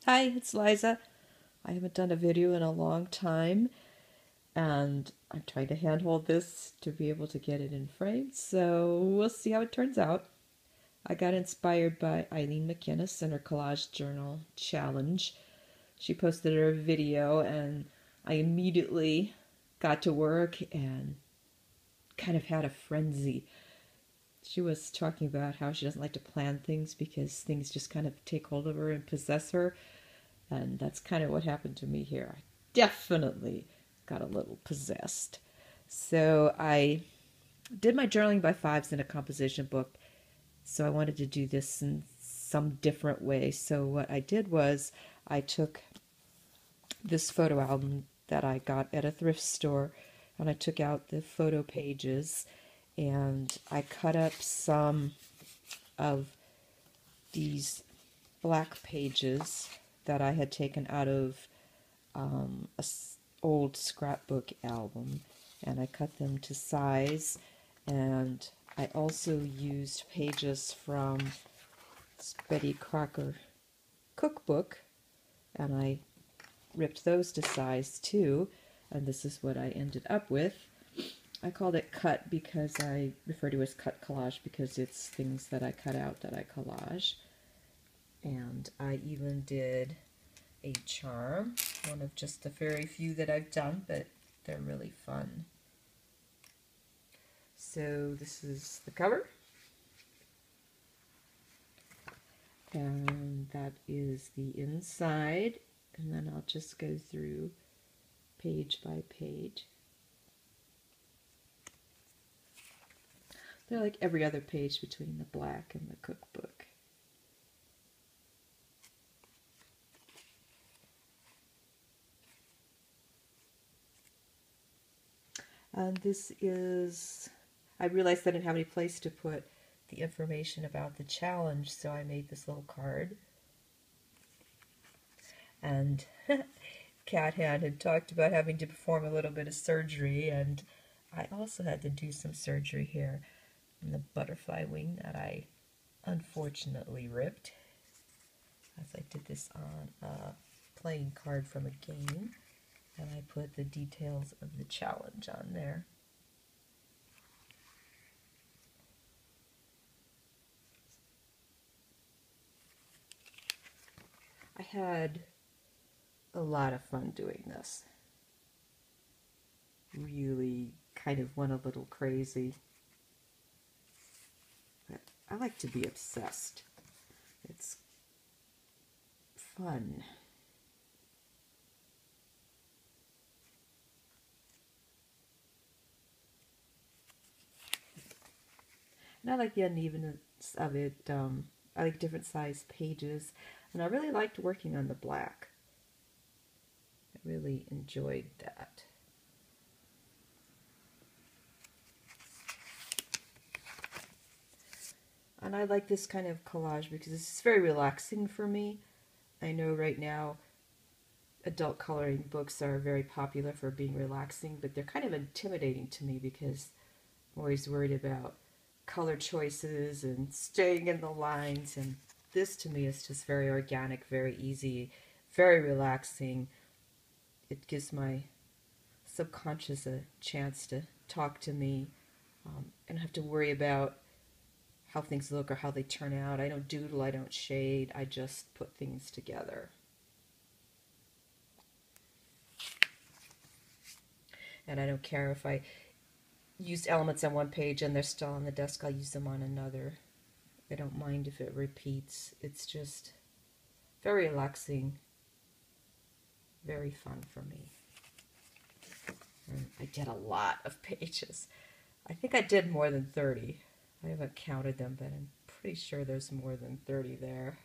Hi, it's Liza. I haven't done a video in a long time, and I'm trying to handhold this to be able to get it in frame, so we'll see how it turns out. I got inspired by Ilene McInnes and her collage journal challenge. She posted her video, and I immediately got to work and kind of had a frenzy. She was talking about how she doesn't like to plan things because things just kind of take hold of her and possess her. And that's kind of what happened to me here. I definitely got a little possessed. So I did my journaling by fives in a composition book. So I wanted to do this in some different way. So what I did was I took this photo album that I got at a thrift store, and I took out the photo pages and I cut up some of these black pages that I had taken out of an old scrapbook album, and I cut them to size, and I also used pages from Betty Crocker cookbook, and I ripped those to size too, and this is what I ended up with. I called it cut because I refer to it as cut collage because it's things that I cut out that I collage. And I even did a charm, one of just the very few that I've done, but they're really fun. So this is the cover, and that is the inside, and then I'll just go through page by page. They're like every other page between the black and the cookbook. And this is, I realized I didn't have any place to put the information about the challenge, so I made this little card. And Cat had talked about having to perform a little bit of surgery, and I also had to do some surgery here on the butterfly wing that I unfortunately ripped, as I did this on a playing card from a game, and I put the details of the challenge on there. I had a lot of fun doing this. Really kind of went a little crazy. But I like to be obsessed. It's fun. And I like the unevenness of it. I like different sized pages. And I really liked working on the black. I really enjoyed that. And I like this kind of collage because it's very relaxing for me. I know right now adult coloring books are very popular for being relaxing, but they're kind of intimidating to me because I'm always worried about color choices and staying in the lines, and this to me is just very organic, very easy, very relaxing. It gives my subconscious a chance to talk to me. I don't have to worry about how things look or how they turn out. I don't doodle, I don't shade, I just put things together. And I don't care if I used elements on one page and they're still on the desk, I'll use them on another. I don't mind if it repeats. It's just very relaxing, very fun for me. And I did a lot of pages. I think I did more than 30. I haven't counted them, but I'm pretty sure there's more than 30 there.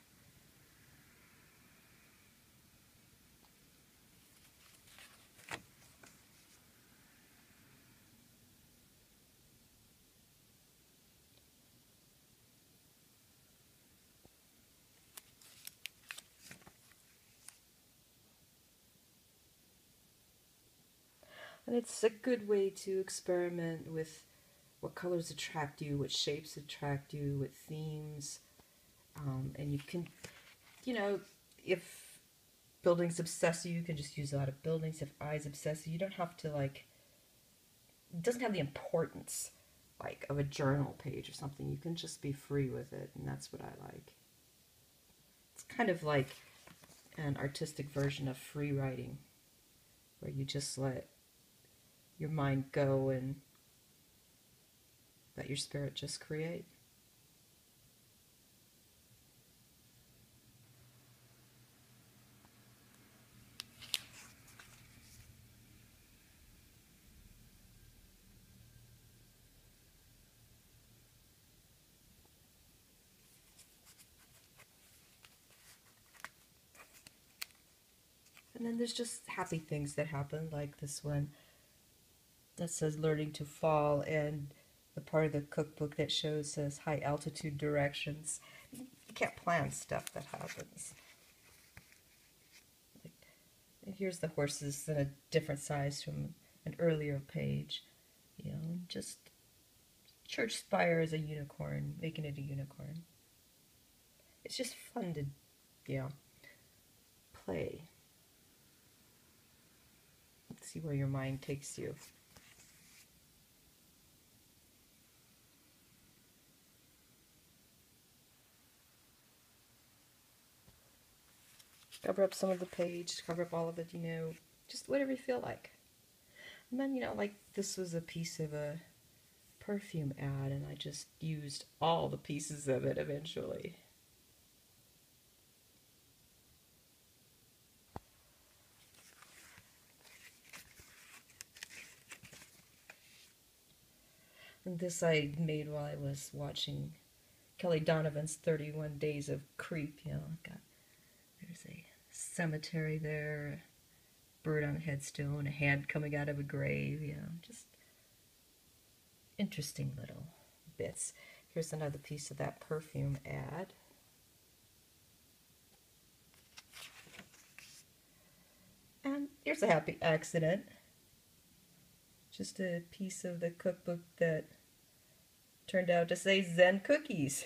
And it's a good way to experiment with what colors attract you, what shapes attract you, what themes. And you can, you know, if buildings obsess you, you can just use a lot of buildings. If eyes obsess you, you don't have to like, it doesn't have the importance like of a journal page or something. You can just be free with it, and that's what I like. It's kind of like an artistic version of free writing, where you just let your mind go and let your spirit just create. And then there's just happy things that happen, like this one that says learning to fall, and the part of the cookbook that shows says high altitude directions. You can't plan stuff that happens. Like, here's the horses in a different size from an earlier page. You know, just church spire as a unicorn, making it a unicorn. It's just fun to, you know, play. Let's see where your mind takes you. Cover up some of the page, cover up all of it, you know, just whatever you feel like. And then, you know, like this was a piece of a perfume ad, and I just used all the pieces of it eventually. And this I made while I was watching Kelly Donovan's 31 Days of Creep. You know, there's a cemetery there, a bird on a headstone, a hand coming out of a grave, you know, just interesting little bits. Here's another piece of that perfume ad. And here's a happy accident. Just a piece of the cookbook that turned out to say Zen cookies.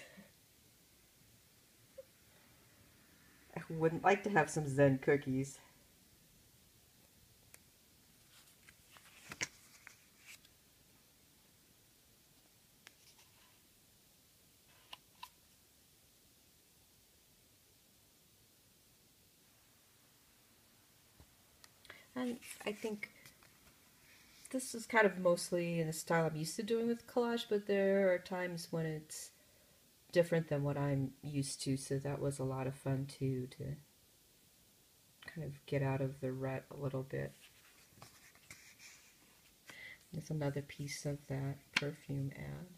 I wouldn't like to have some Zen cookies. And I think this is kind of mostly in the style I'm used to doing with collage, but there are times when it's different than what I'm used to, so that was a lot of fun too, to kind of get out of the rut a little bit. There's another piece of that perfume ad.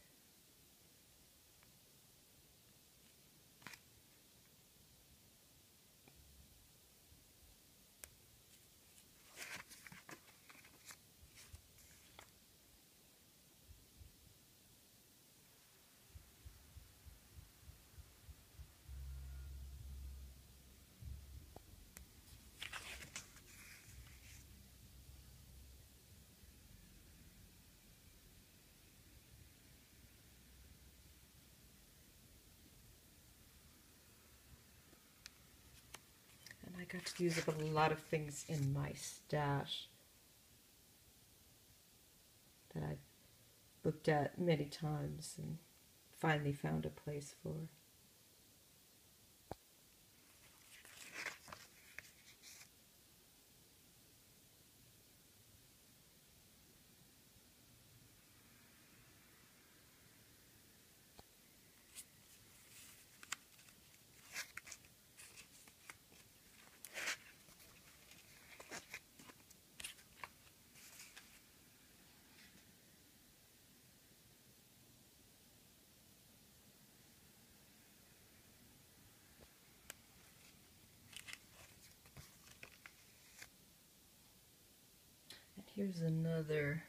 I got to use up a lot of things in my stash that I've looked at many times and finally found a place for. Here's another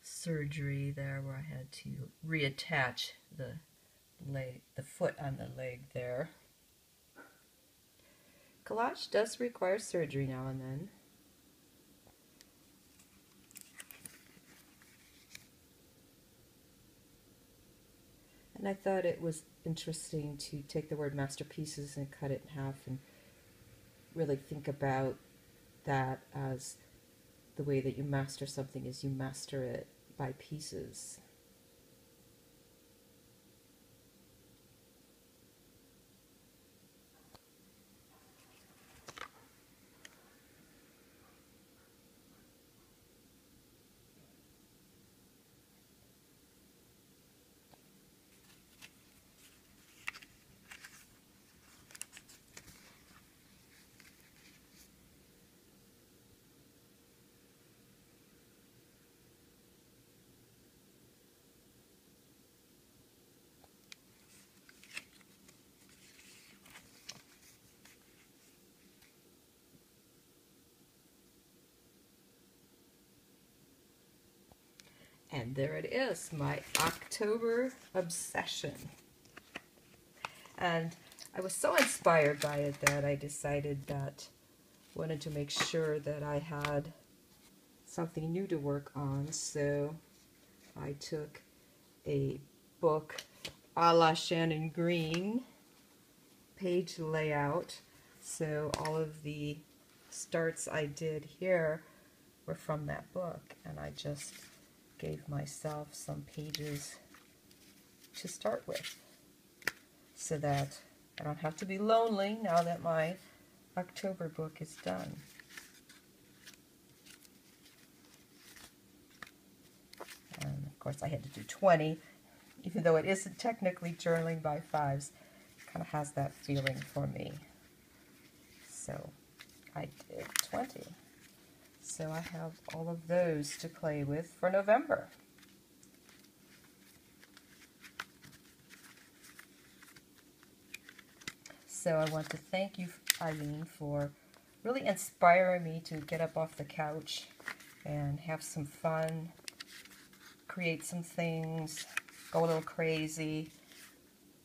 surgery there where I had to reattach the leg, the foot on the leg there. Collage does require surgery now and then. And I thought it was interesting to take the word masterpieces and cut it in half and really think about that as the way that you master something is you master it by pieces. And there it is, my October obsession. And I was so inspired by it that I decided that I wanted to make sure that I had something new to work on. So I took a book a la Shannon Green, page layout. So all of the starts I did here were from that book, and I just gave myself some pages to start with so that I don't have to be lonely now that my October book is done. And of course I had to do 20, even though it isn't technically journaling by fives. It kind of has that feeling for me. So I did 20. So I have all of those to play with for November. So I want to thank you, Ilene, for really inspiring me to get up off the couch and have some fun, create some things, go a little crazy,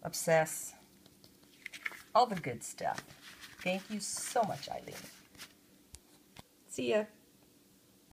obsess, all the good stuff. Thank you so much, Ilene. See ya.